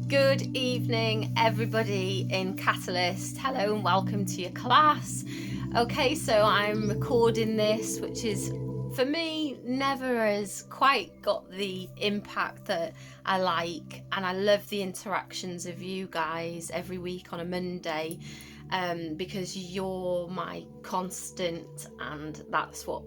Good evening, everybody in Catalyst. Hello and welcome to your class. Okay, so I'm recording this, which is for me never has quite got the impact that I like, and I love the interactions of you guys every week on a Monday, because you're my constant, and that's what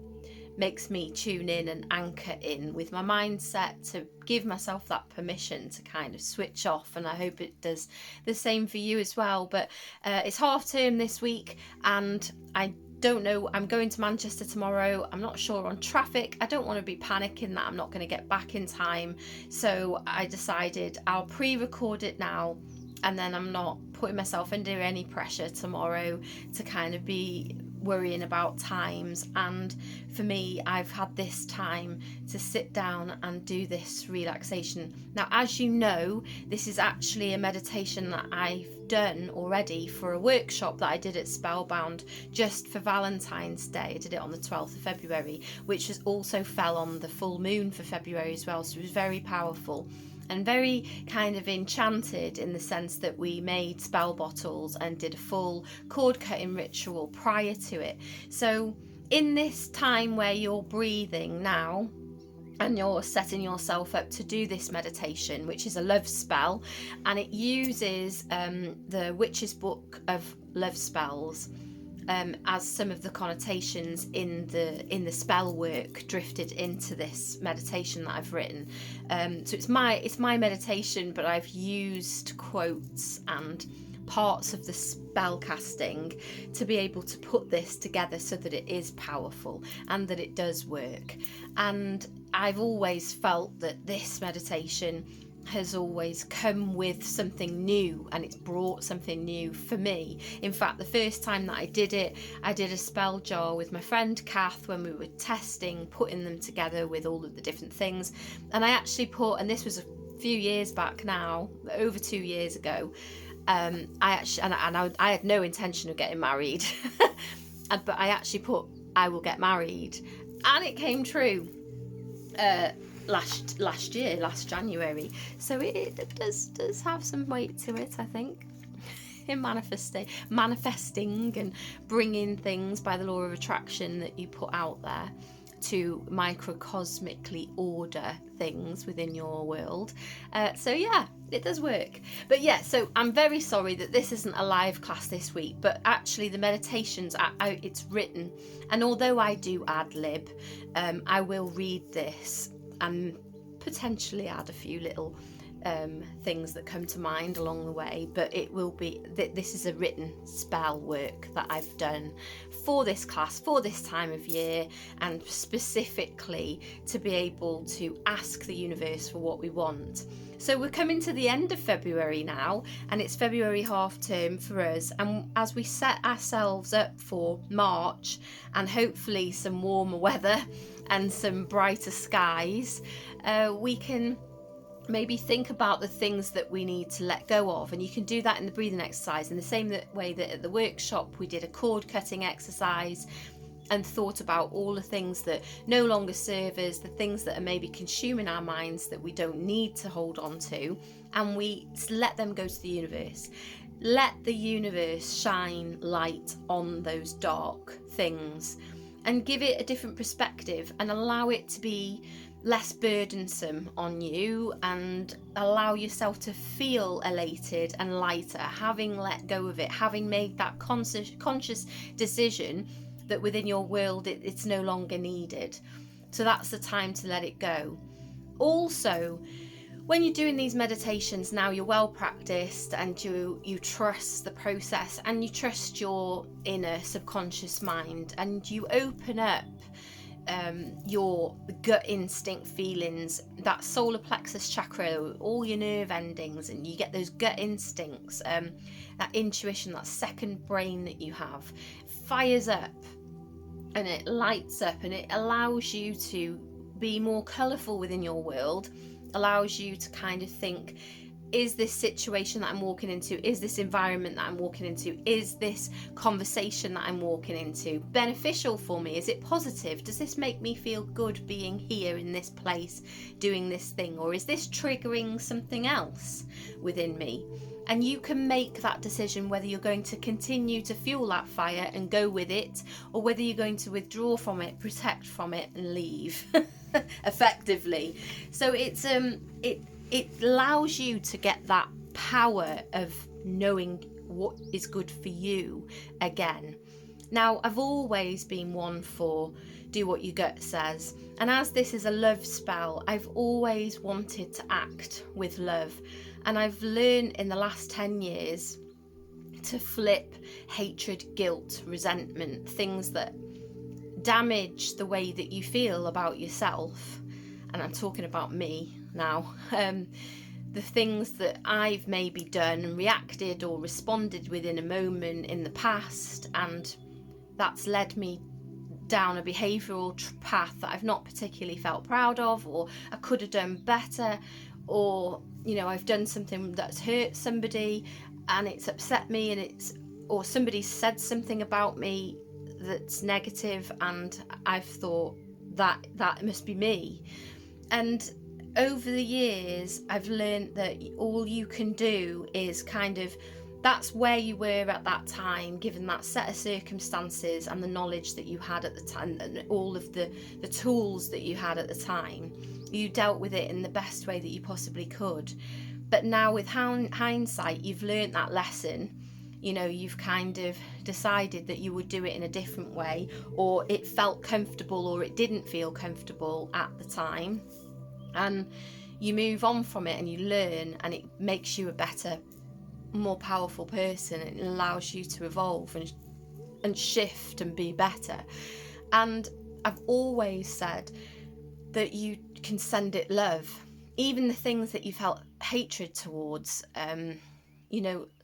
makes me tune in and anchor in with my mindset to give myself that permission to kind of switch off, and I hope it does the same for you as well. But it's half term this week, and I don't know, I'm going to Manchester tomorrow. I'm not sure on traffic. I don't want to be panicking that I'm not going to get back in time, so I decided I'll pre-record it now, and then I'm not putting myself under any pressure tomorrow to kind of be worrying about times. And for me, I've had this time to sit down and do this relaxation. Now, as you know, this is actually a meditation that I've done already for a workshop that I did at Spellbound just for Valentine's Day. I did it on the 12th of February, which also fell on the full moon for February as well, so it was very powerful and very kind of enchanted, in the sense that we made spell bottles and did a full cord cutting ritual prior to it. So in this time where you're breathing now and you're setting yourself up to do this meditation, which is a love spell, and it uses the Witch's Book of Love Spells, as some of the connotations in the spell work drifted into this meditation that I've written. So it's my meditation, but I've used quotes and parts of the spell casting to be able to put this together so that it is powerful and that it does work. And I've always felt that this meditation has always come with something new, and it's brought something new for me. In fact, the first time that I did a spell jar with my friend Kath when we were testing, putting them together with all of the different things. And I actually put, and this was a few years back now, over 2 years ago, I had no intention of getting married, but I actually put, I will get married, and it came true. Last January, so it does have some weight to it, I think, in manifesting and bringing things by the law of attraction that you put out there to microcosmically order things within your world. So yeah, it does work. But yeah, so I'm very sorry that this isn't a live class this week, but actually the meditations, it's written, and although I do ad lib, I will read this and potentially add a few little things that come to mind along the way, but it will be this is a written spell work that I've done for this class, for this time of year, and specifically to be able to ask the universe for what we want. So we're coming to the end of February now, and it's February half term for us, and as we set ourselves up for March and hopefully some warmer weather and some brighter skies, we can maybe think about the things that we need to let go of, and you can do that in the breathing exercise in the same way that at the workshop we did a cord cutting exercise and thought about all the things that no longer serve us, the things that are maybe consuming our minds that we don't need to hold on to, and we let them go to the universe. Let the universe shine light on those dark things and give it a different perspective, and allow it to be less burdensome on you, and allow yourself to feel elated and lighter, having let go of it, having made that conscious decision that within your world it's no longer needed. So that's the time to let it go. Also, when you're doing these meditations now, you're well practiced, and you trust the process, and you trust your inner subconscious mind, and you open up your gut instinct feelings, that solar plexus chakra, all your nerve endings, and you get those gut instincts, that intuition, that second brain that you have fires up, and it lights up, and it allows you to be more colourful within your world, allows you to kind of think is this situation that I'm walking into, is this environment that I'm walking into, is this conversation that I'm walking into beneficial for me? Is it positive? Does this make me feel good being here in this place doing this thing? Or is this triggering something else within me? And you can make that decision whether you're going to continue to fuel that fire and go with it, or whether you're going to withdraw from it, protect from it, and leave effectively. So it allows you to get that power of knowing what is good for you again. Now, I've always been one for do what your gut says. And as this is a love spell, I've always wanted to act with love. And I've learned in the last 10 years to flip hatred, guilt, resentment, things that damage the way that you feel about yourself. And I'm talking about me now. The things that I've maybe done and reacted or responded within a moment in the past, and that's led me down a behavioural path that I've not particularly felt proud of, or I could have done better, or I've done something that's hurt somebody and it's upset me, and or somebody said something about me that's negative, and I've thought that must be me. And over the years, I've learned that all you can do is that's where you were at that time, given that set of circumstances and the knowledge that you had at the time, and all of the tools that you had at the time. You dealt with it in the best way that you possibly could. But now with hindsight, you've learned that lesson. You've kind of decided that you would do it in a different way, or it felt comfortable or it didn't feel comfortable at the time. And you move on from it and you learn, and it makes you a better, more powerful person. It allows you to evolve and shift and be better. And I've always said that you can send it love. Even the things that you felt hatred towards,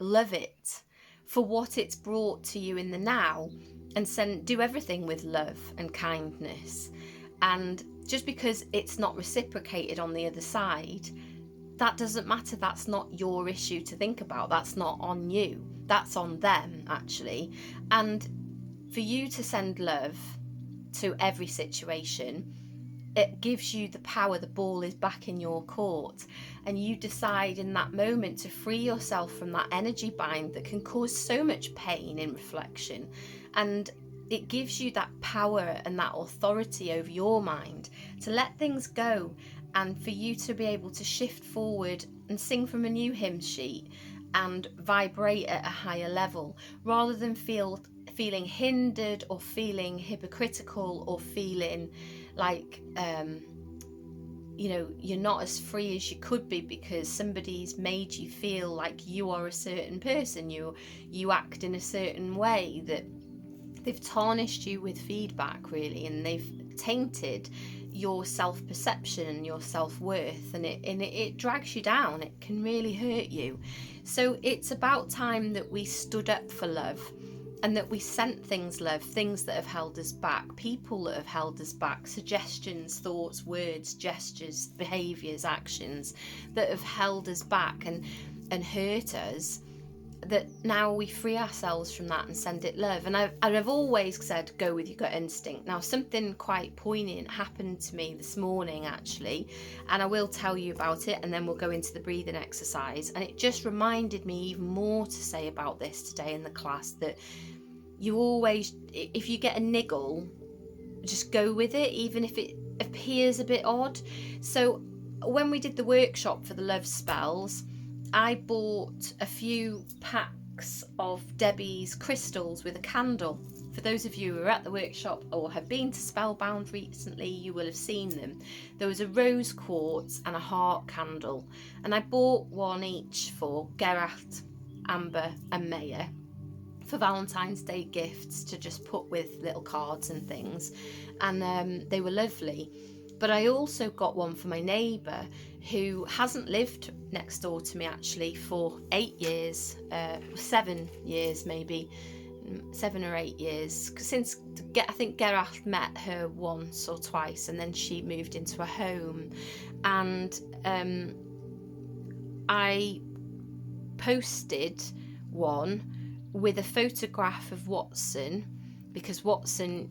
love it for what it's brought to you in the now, and do everything with love and kindness. And just because it's not reciprocated on the other side, that doesn't matter. That's not your issue to think about. That's not on you. That's on them, actually. And for you to send love to every situation, it gives you the power. The ball is back in your court, and you decide in that moment to free yourself from that energy bind that can cause so much pain in reflection. And it gives you that power and that authority over your mind to let things go, and for you to be able to shift forward and sing from a new hymn sheet and vibrate at a higher level, rather than feeling hindered or feeling hypocritical or feeling like you're not as free as you could be because somebody's made you feel like you are a certain person, you act in a certain way, that they've tarnished you with feedback, really, and they've tainted your self-perception and your self-worth, and it drags you down. It can really hurt you. So it's about time that we stood up for love, and that we sent things love, things that have held us back, people that have held us back, suggestions, thoughts, words, gestures, behaviours, actions that have held us back and hurt us, that now we free ourselves from that and send it love. And I've always said, go with your gut instinct. Now, something quite poignant happened to me this morning, actually, and I will tell you about it, and then we'll go into the breathing exercise. And it just reminded me even more to say about this today in the class, that you always, if you get a niggle, just go with it, even if it appears a bit odd. So when we did the workshop for the love spells, I bought a few packs of Debbie's crystals with a candle. For those of you who are at the workshop or have been to Spellbound recently, you will have seen them. There was a rose quartz and a heart candle, and I bought one each for Gerard, Amber and Maya for Valentine's Day gifts to just put with little cards and things, and they were lovely. But I also got one for my neighbour who hasn't lived next door to me actually for 8 years, 7 years maybe, 7 or 8 years, since I think Gerard met her once or twice, and then she moved into a home. And I posted one with a photograph of Watson, because Watson,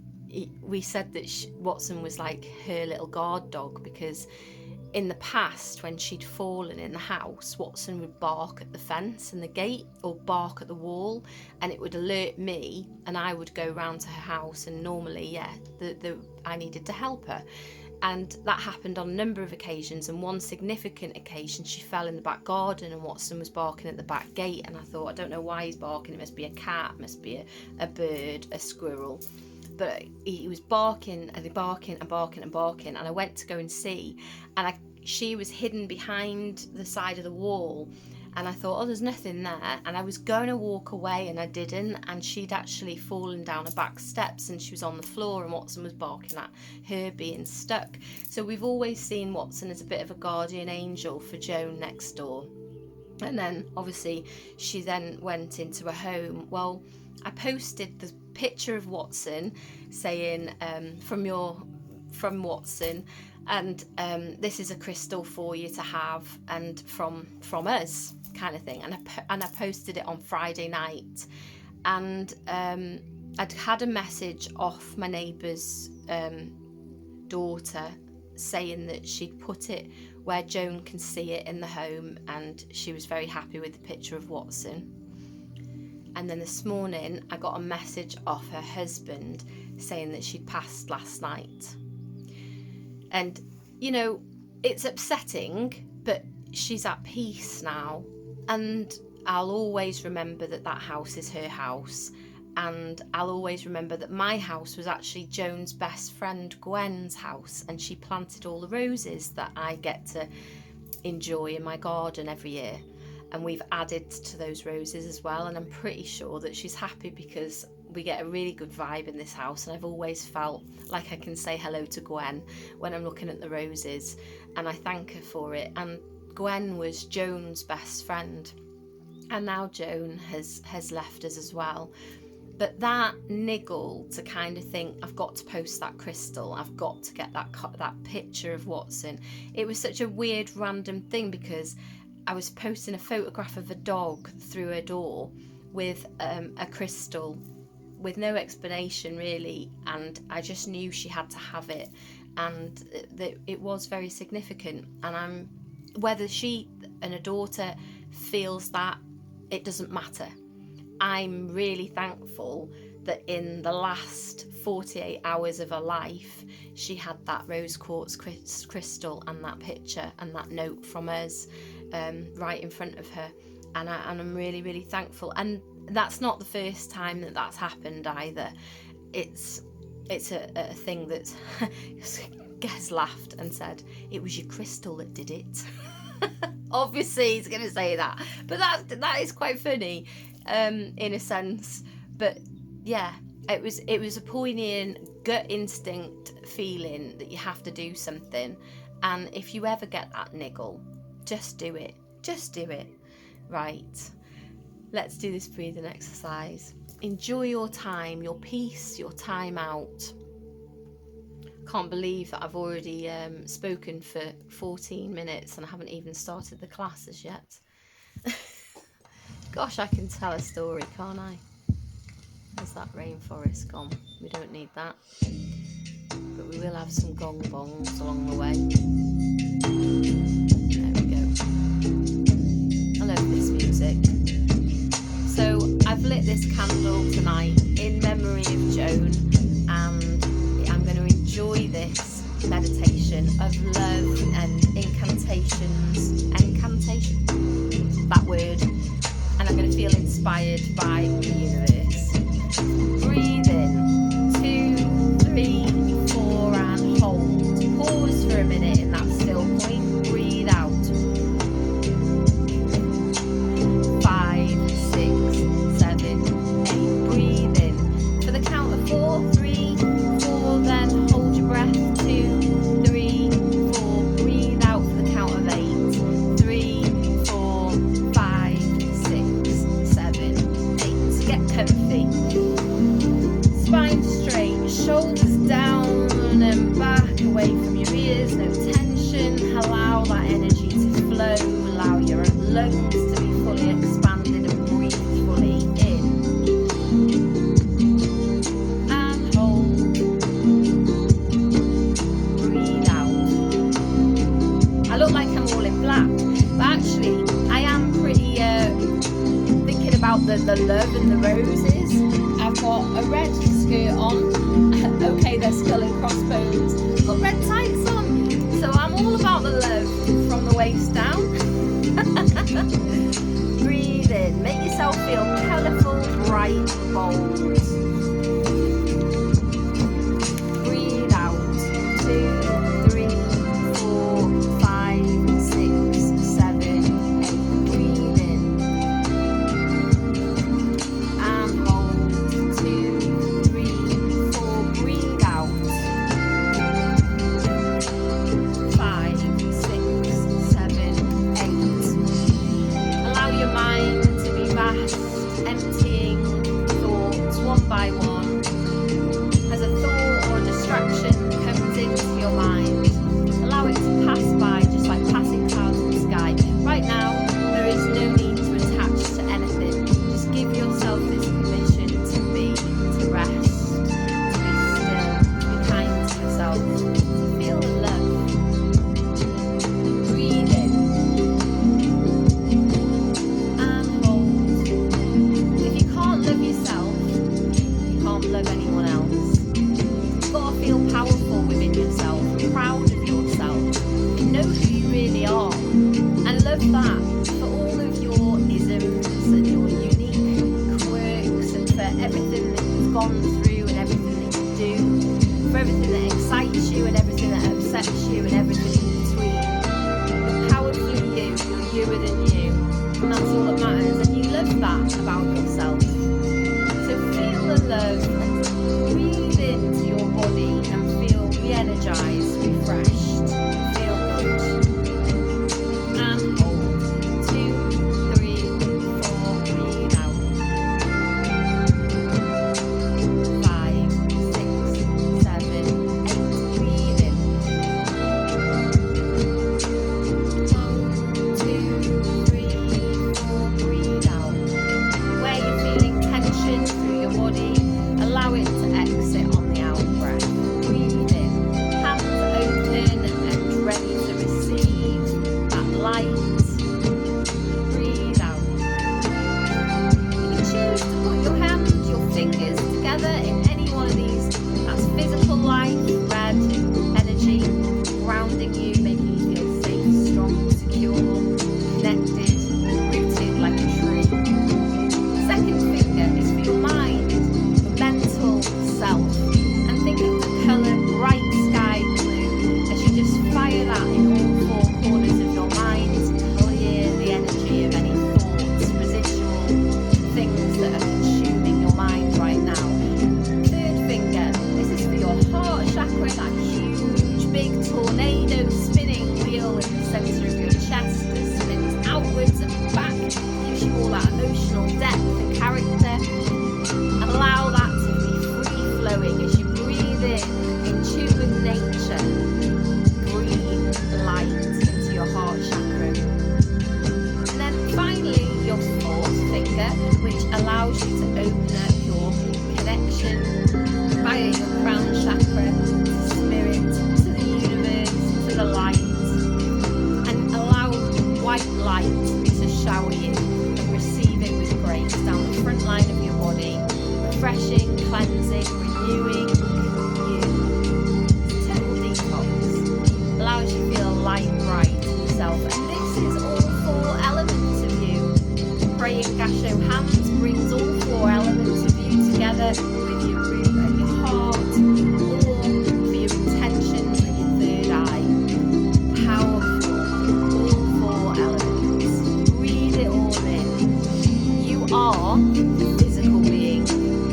we said that Watson was like her little guard dog, because in the past, when she'd fallen in the house, Watson would bark at the fence and the gate, or bark at the wall, and it would alert me, and I would go round to her house, and normally, I needed to help her. And that happened on a number of occasions, and one significant occasion she fell in the back garden and Watson was barking at the back gate, and I thought, I don't know why he's barking, it must be a cat, it must be a bird, a squirrel. But he was barking and barking and barking and barking, and I went to go and see, and she was hidden behind the side of the wall, and I thought, oh, there's nothing there, and I was going to walk away and I didn't, and she'd actually fallen down her back steps and she was on the floor, and Watson was barking at her being stuck. So we've always seen Watson as a bit of a guardian angel for Joan next door. And then obviously she then went into a home. Well, I posted the picture of Watson saying from Watson, and this is a crystal for you to have, and from us, kind of thing. And I posted it on Friday night, and I'd had a message off my neighbour's daughter saying that she'd put it where Joan can see it in the home, and she was very happy with the picture of Watson. And then this morning I got a message off her husband saying that she'd passed last night. And, you know, it's upsetting, but she's at peace now. And I'll always remember that house is her house. And I'll always remember that my house was actually Joan's best friend Gwen's house. And she planted all the roses that I get to enjoy in my garden every year. And we've added to those roses as well. And I'm pretty sure that she's happy, because we get a really good vibe in this house, and I've always felt like I can say hello to Gwen when I'm looking at the roses, and I thank her for it. And Gwen was Joan's best friend, and now Joan has left us as well. But that niggle to kind of think, I've got to post that crystal, I've got to get that picture of Watson. It was such a weird random thing, because I was posting a photograph of a dog through her door with a crystal with no explanation really, and I just knew she had to have it, and it was very significant. And whether she and her daughter feels that, it doesn't matter. I'm really thankful that in the last 48 hours of her life she had that rose quartz crystal and that picture and that note from us right in front of her, and I'm really, really thankful. And that's not the first time that that's happened either. It's a thing that Gez laughed and said, it was your crystal that did it. Obviously he's going to say that, but that is quite funny in a sense. But yeah, it was a poignant gut instinct feeling that you have to do something, and if you ever get that niggle, just do it. Right, let's do this breathing exercise. Enjoy your time, your peace, your time out. Can't believe that I've already spoken for 14 minutes and I haven't even started the classes yet. Gosh, I can tell a story, can't I? There's that rainforest gone. We don't need that. But we will have some gong bongs along the way. There we go. I love this music. So I've lit this candle tonight in memory of Joan, and I'm going to enjoy this meditation of love and incantations, that word, and I'm going to feel inspired by the universe. Breathe in, 2, 3, 4, and hold. Pause for a minute in that still point. Breathe out. 5, 6, 7, 8. Breathe in. For the count of 4, 3, 4, then hold your breath. 2, 3, 4. Breathe out for the count of 8. 3, 4, 5, 6, 7, 8. Get comfy. lungs to be fully expanded and breathe fully in. And hold. Breathe out. I look like I'm all in black, but actually I am pretty thinking about the love and the roses. I've got a red skirt on. Okay, they're skull and crossbones. I've got red tights on. So I'm all about the love from the waist down. Breathe in. Make yourself feel colourful, bright, bold. Breathe out. 2, 3, 4, 5, 6, 7, 8. Breathe in. And hold. 2, 3, 4. Breathe out. 5, 6, 7, 8. Allow your mind to be vast, emptying thoughts one by one. As a thought or distraction comes into your mind, allow it to pass by just like passing clouds in the sky. Right now, there is no need to attach to anything. Just give yourself this permission to be, to rest, to be still, to be kind to yourself, to feel the love. Breathe in and hold. If you can't love yourself, you can't love anyone else. You've got to feel powerful within yourself, proud of yourself, know who you really are, and love that for all of your isms and your unique quirks, and for everything that you've gone through and everything that you do, for everything that excites you and everything that upsets you and everything in between. You're powerfully you, you're youer than you, and that's all that matters, and you love that about yourself. So feel the love and breathe into your body and feel re-energized, refreshed, feel good. And hold. 2, 3, 4, breathe out. 5, 6, 7, 8, breathe in. 1, 2, 3, 4, breathe out. Where you're feeling tension through your body, allow it to exit on the out breath. Breathe in. Hands open and ready to receive that light. Breathe out. You can choose to put your hands, your fingers together in any one of these. That's physical life, red energy, grounding you, making you feel safe, strong, secure, connected, rooted like a tree. Second finger is for your mind, your mental self, and think of the colour bright sky blue as you just fire that in all 4 corners of your mind to clear the energy of any thoughts, residual things that are consuming your mind right now. Third finger, this is for your heart chakra, that huge big tornado spinning wheel in the centre of your chest that spins outwards and back, gives you all that emotional depth and character. Allow that to be free flowing as you breathe in tune with nature. Green light into your heart chakra. And then finally, your 4th finger, which allows you to open up your connection via your crown chakra to spirit, to the universe, to the light, and allow white light to shower you and receive it with grace down the front line of your body, refreshing, cleansing, renewing you. It's total detox. Allows you to feel light, bright in yourself. And this is all 4 elements of you. Praying Gasho hands brings all 4 elements of you together with your root and your heart, or for your intentions and your third eye. Powerful, all 4 elements. Breathe it all in. You are a physical being.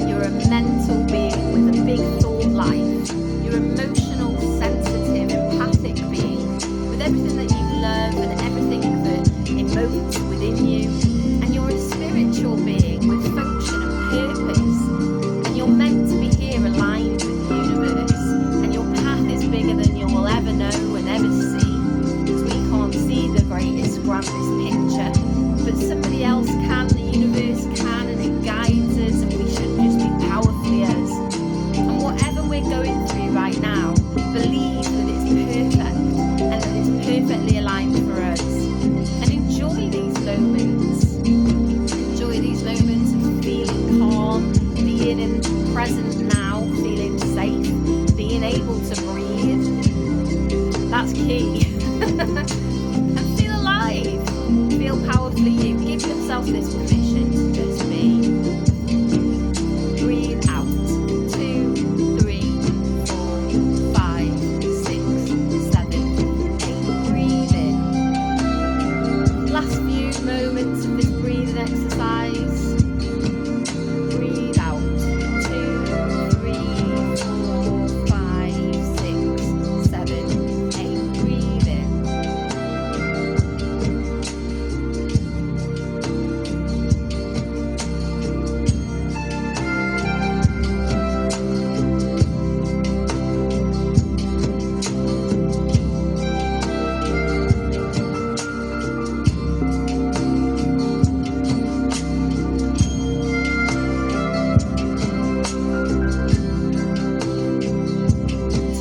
You're a mental being with a big thought life. You're emotional, sensitive, empathic being with everything that you love and everything that emotes within you. And you're a spiritual being with function and purpose. And you're meant to be here aligned with the universe. And your path is bigger than you will ever know and ever see, because we can't see the greatest, grandest picture. yourself this permission to just be. Breathe out. 2, 3, 4, 5, 6, 7, 8. Breathe in. Last few moments of this breathing exercise. Breathe out. 2, 3, 4, 5, 6, 7, 8. Breathe in.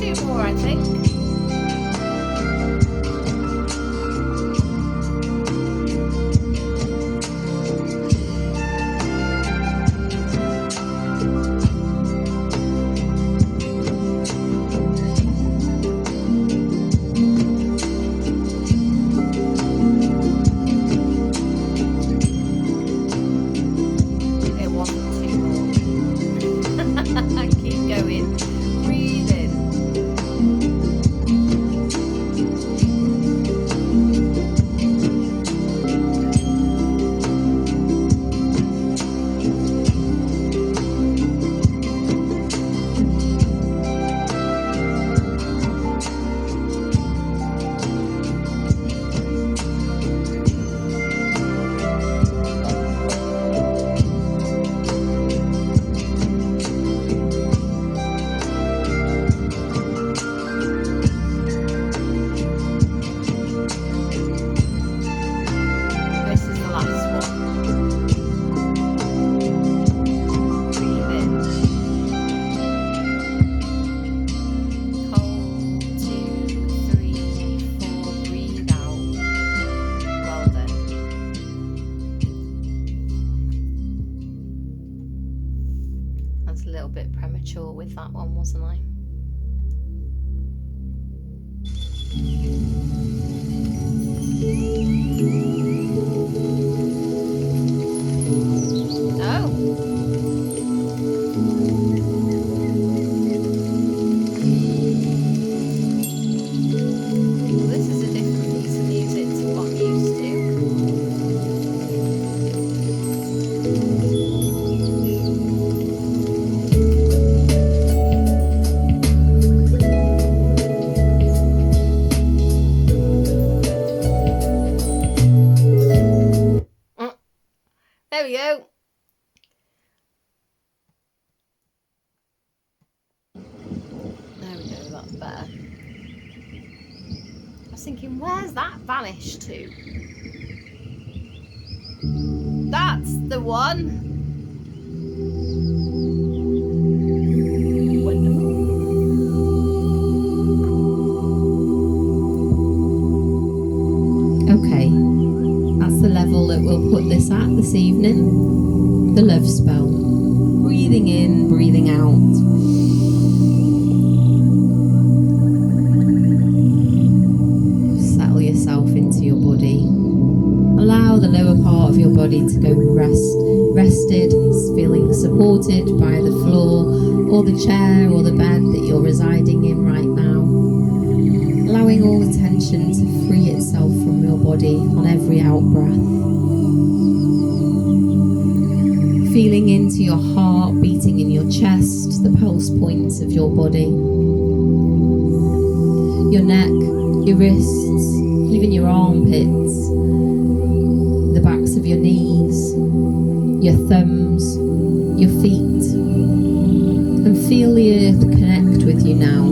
Two more, I think. It wasn't too long. Keep going. Breathe in. This is the last one. Breathe in. Hold. 2, 3, 4. Breathe out. Well done. I was a little bit premature with that one, wasn't I? Oh. Well, this is a different piece of music to what I'm used to. There we go. There we go, that's better. I was thinking, where's that vanished to? That's the one. Wonderful. Okay, that's the level that we'll put this at this evening. The love spell. Breathing in, breathing out. Settle yourself into your body. Allow the lower part of your body to go rested, feeling supported by the floor or the chair or the bed that you're residing in right now. Allowing all the tension to free itself from your body on every out breath. Feeling into your heart beating in your chest, the pulse points of your body. Your neck, your wrists, even your armpits, the backs of your knees, your thumbs, your feet. And feel the earth connect with you now,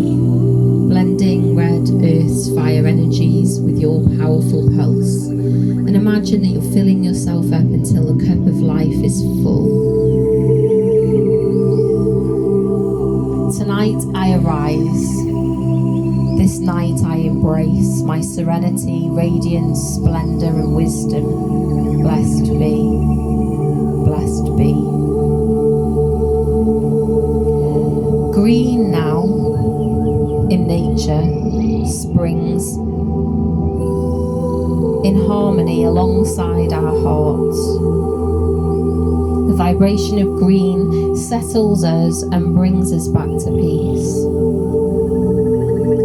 blending red earth's fire energies with your powerful pulse. And imagine that you're filling yourself up until the cup of life is full. Tonight I arise. This night I embrace my serenity, radiance, splendour and wisdom. Blessed be, blessed be. Green now in nature springs in harmony alongside our hearts. The vibration of green settles us and brings us back to peace.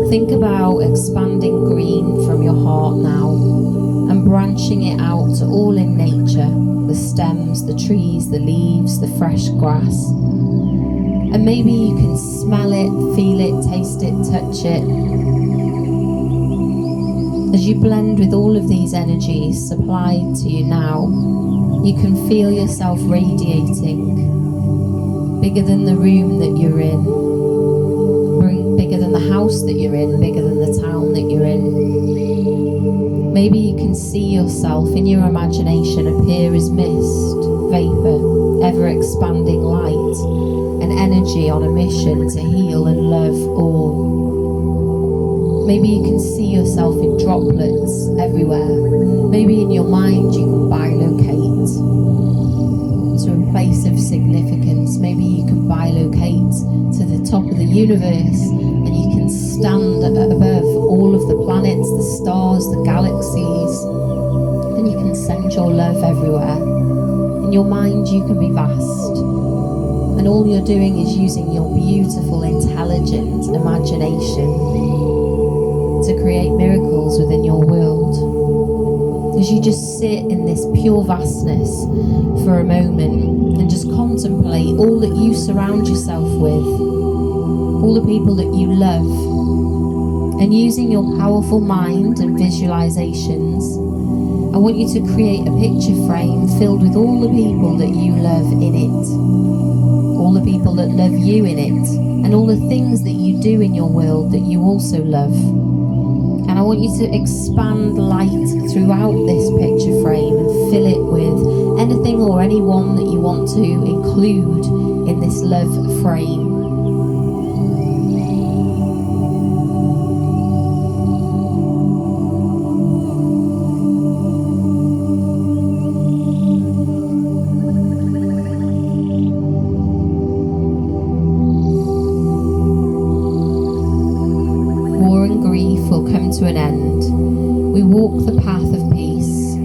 Think about expanding green from your heart now and branching it out to all in nature, the stems, the trees, the leaves, the fresh grass. And maybe you can smell it, feel it, taste it, touch it. As you blend with all of these energies supplied to you now, you can feel yourself radiating, bigger than the room that you're in, bigger than the house that you're in, bigger than the town that you're in. Maybe you can see yourself in your imagination appear as mist, vapor, ever-expanding light, an energy on a mission to heal and love all. Maybe you can see yourself in droplets everywhere. Maybe in your mind you can bilocate to a place of significance. Maybe you can bilocate to the top of the universe and you can stand above all of the planets, the stars, the galaxies, and you can send your love everywhere. In your mind you can be vast, and all you're doing is using your beautiful, intelligent imagination to create miracles within your world. As you just sit in this pure vastness for a moment and just contemplate all that you surround yourself with, all the people that you love, and using your powerful mind and visualizations, I want you to create a picture frame filled with all the people that you love in it, all the people that love you in it, and all the things that you do in your world that you also love. And I want you to expand light throughout this picture frame and fill it with anything or anyone that you want to include in this love frame. To an end. We walk the path of peace.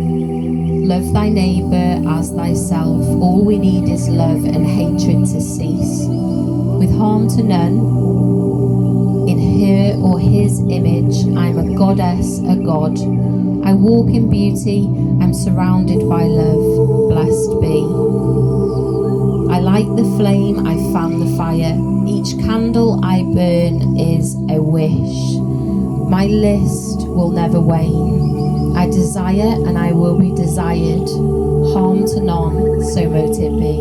Love thy neighbour as thyself. All we need is love and hatred to cease. With harm to none, in her or his image, I'm a goddess, a god. I walk in beauty, I'm surrounded by love. Blessed be. I light the flame, I fan the fire. Each candle I burn is a wish. My list will never wane. I desire and I will be desired. Harm to none, so mote it be.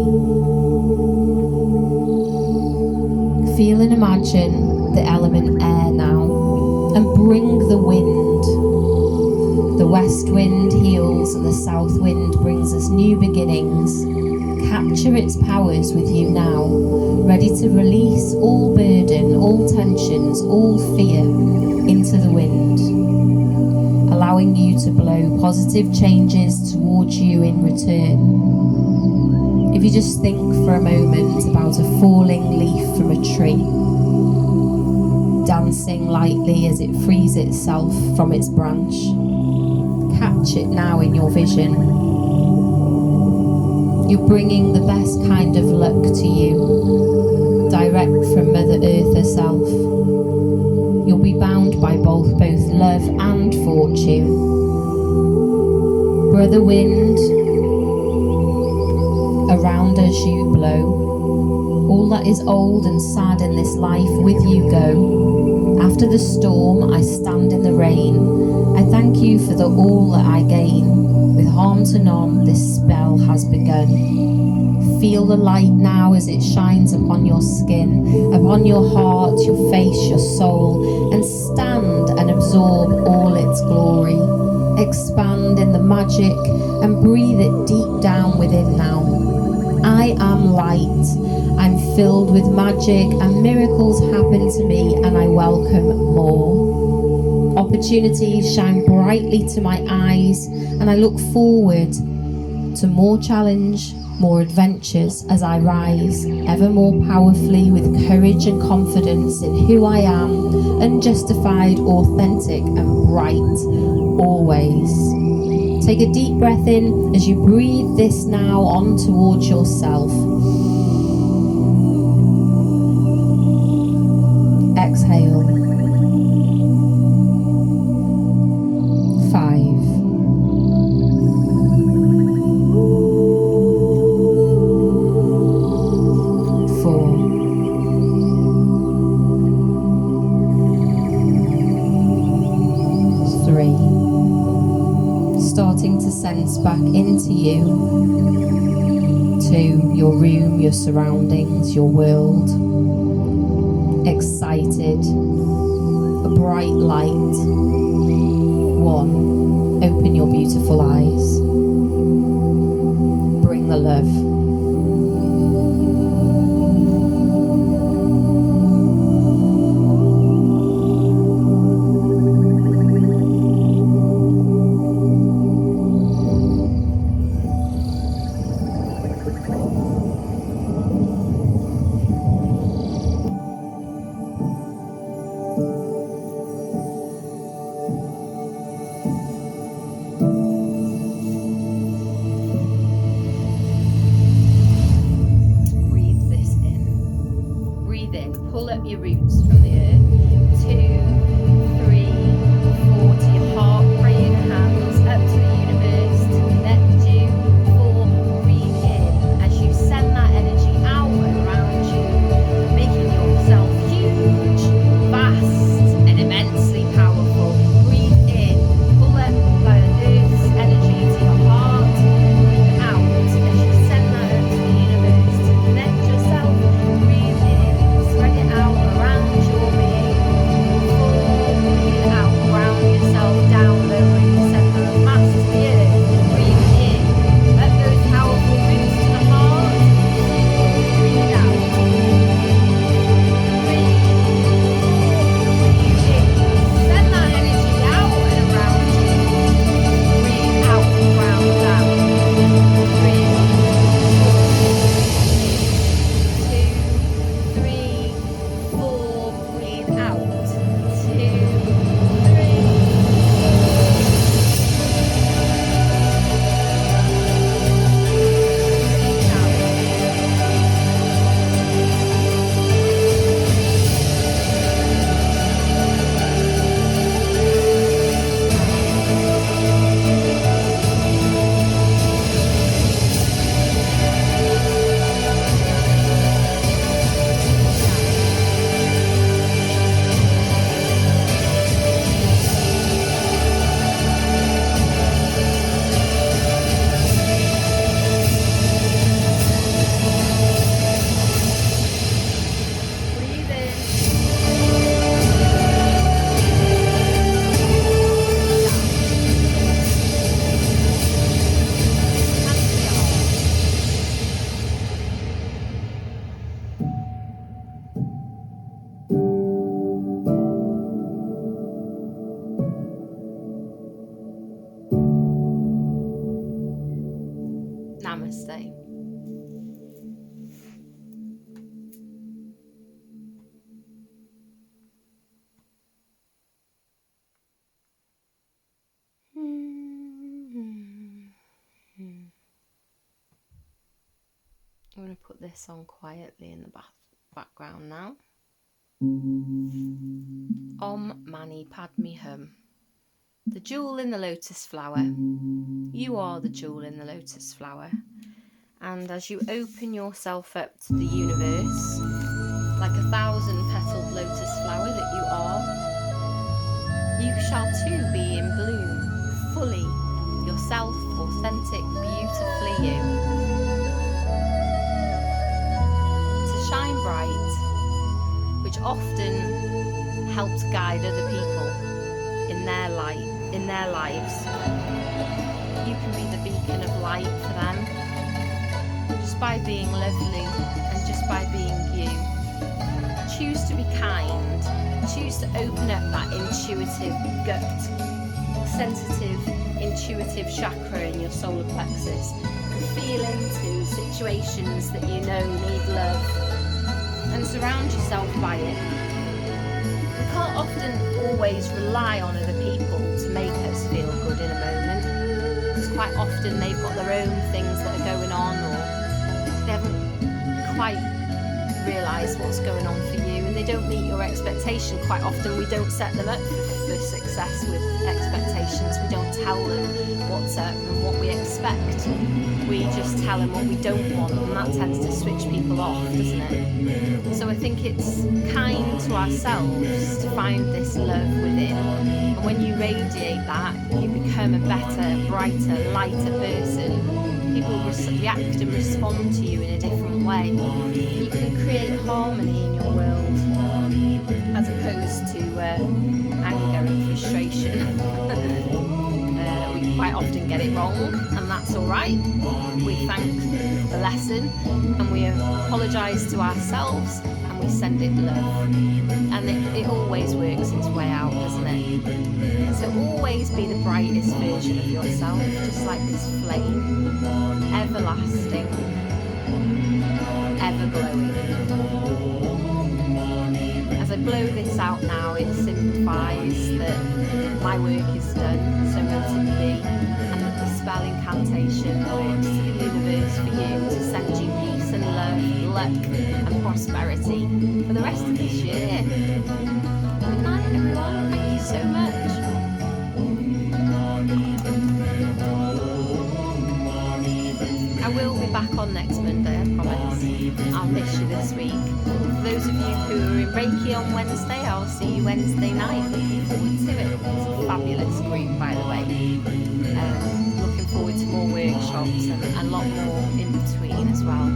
Feel and imagine the element air now, and bring the wind. The west wind heals and the south wind brings us new beginnings. Capture its powers with you now, ready to release all burden, all tensions, all fear into the wind, allowing you to blow positive changes towards you in return. If you just think for a moment about a falling leaf from a tree, dancing lightly as it frees itself from its branch, catch it now in your vision. You're bringing the best kind of luck to you, direct from Mother Earth herself. You'll be bound by both love and fortune. Brother wind, around us you blow. All that is old and sad in this life with you go. After the storm I stand in the rain. I thank you for the all that I gain. With harm to none this spell has begun. Feel the light now as it shines upon your skin, upon your heart, your face, your soul, and stand and absorb all its glory. Expand in the magic and breathe it deep down within now. I am light. I'm filled with magic and miracles happen to me and I welcome more. Opportunities shine brightly to my eyes and I look forward to more challenge, more adventures as I rise ever more powerfully with courage and confidence in who I am, unjustified, authentic and bright always. Take a deep breath in as you breathe this now on towards yourself. Exhale. 5. 4. 3. Starting to sense back into you, to your room, your surroundings, your world. Excited, a bright light. 1. Open your beautiful eyes. Bring the love. Pull up your roots from the earth. 2, 3, 4 to your heart, praying hands up to the universe to connect you. 4, breathe in as you send that energy out around you, making yourself huge, vast and immensely powerful. Breathe in, pull up the earth's energy to your heart. Breathe out as you send that up to the universe to connect yourself. Breathe in. Spread it out around your being. 4, breathe out, ground yourself down, lowering the center of mass to the earth. Breathe in, let those powerful roots to the heart. 4, breathe out. 3, 4, breathe in. Send that energy out and around you. Breathe out, ground down. 3, 4, 2, 3, 4, breathe out. 2, 3, breathe in. Namaste. I'm going to put this on quietly in the background now. Om Mani Padme Hum. The jewel in the lotus flower. You are the jewel in the lotus flower. And as you open yourself up to the universe, like a 1,000-petaled lotus flower that you are, you shall too be in bloom, fully yourself, authentic, beautifully you. To shine bright, which often helps guide other people in their lives. You can be the beacon of light for them, just by being lovely and just by being you. Choose to be kind. Choose to open up that intuitive gut, sensitive, intuitive chakra in your solar plexus, and feel into situations that you know need love, and surround yourself by it. We can't often always rely on other people to make us feel good in a moment. quite often they've got their own things that are going on, or they haven't quite realised what's going on for you, and they don't meet your expectation. Quite often we don't set them up for success with expectations. We don't tell them what's up and what we expect. We just tell them what we don't want, and that tends to switch people off, doesn't it? So I think it's kind to ourselves to find this love within, and when you radiate that, you become a better, brighter, lighter person. People react and respond to you in a different way. You can create harmony in your world as opposed to anger and frustration. We quite often get it wrong, and that's alright. We thank the lesson and we apologise to ourselves, and we send it love, and it always works its way out, doesn't it? So always be the brightest version of yourself, just like this flame, everlasting, ever glowing. As I blow this out now, it signifies that my work is done, so let it be, and that the spell incantation works to the universe for you to send you peace and love, luck and prosperity for the rest of this year. Good night, everyone. Thank you so much. I will be back on next Monday, I promise. I'll miss you this week. For those of you who are in Reiki on Wednesday, I'll see you Wednesday night. Looking forward to it. It's a fabulous group, by the way. Looking forward to more workshops and a lot more in between as well.